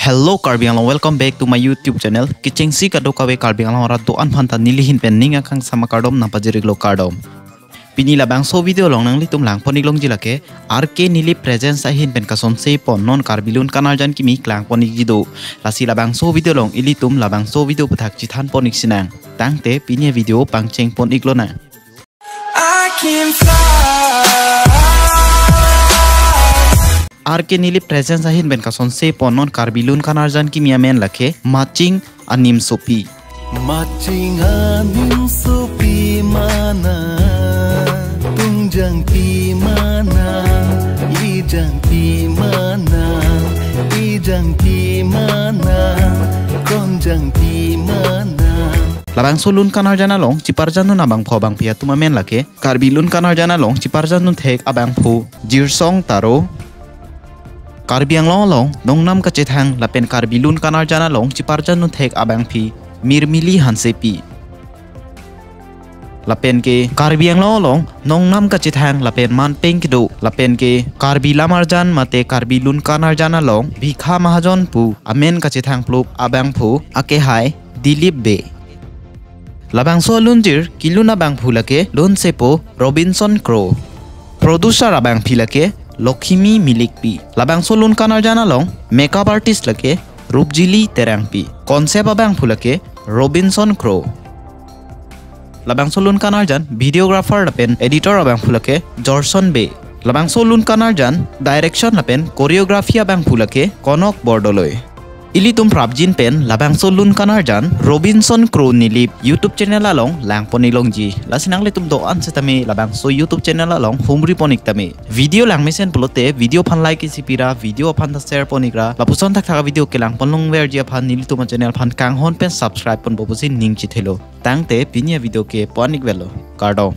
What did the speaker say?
Hello Karbi Anglong, welcome back to my YouTube channel. Kicheng si kadokawe Karbi Anglong ora doan phanta nilihin pen ninga khang sama kardom na pajirig kardom. Pini labang so video long nang litum lang ponik long jilake RK nili presence ahin pen kason se pon non Karbilun kanal jan kimi klang ponik jido. Lasi labang so video long ilitum labang so video pathak chithan ponik sinang. Tangte pini video pangcheng ponik lona. I can fly. RK nili presence ahin ben kason se ponon Karbilun kanarjan ki miamen lakhe matching anim sopi mana tungjang pi mana ijang pi mana konjang pi mana labang solun kanarjan along ciparjan nun abang pho bang pia tumamen lakhe Karbilun kanarjan along ciparjan nun thek abang pho jirsong taro Karbi Anglong long dongnam ka chethang lapen Karbilun kanarjana long ciparjan nu thek abang phi mirmili hansepi lapen ke Karbi Anglong long dongnam ka chethang lapen manpeng kido lapen ke Karbi lamarjan mate Karbilun kanarjana long bhikha mahajon pu amen ka chethang plup abang phu ake hai Dilip be labang so lunjir kiluna bang phulake lon sepo Robinson Crow producer abang philake Lokimi Milikpi labang solun kanarjana long makeup artist lake Rupjili Terangpi concept abang phulake Robinson Crow labang solun kanarjan videographer lapen editor abang phulake Jorson Be labang solun kanarjan direction lapen choreography abang phulake Konok Bordoloi ilitum prabjin pen labang solun kanarjan Robinson Crow nilip YouTube channel along lang ponilong ji lasinang litum doan setame labang so YouTube channel along humri ponik tame video lang mesen pelote video pan like sipira video pan share ponikra lapuson tak thaka video ke lang ponlong wer ji pan nilitum channel pan kang hon pen subscribe pon bobusin ning chi thelo tangte pinia video ke ponik velo kardo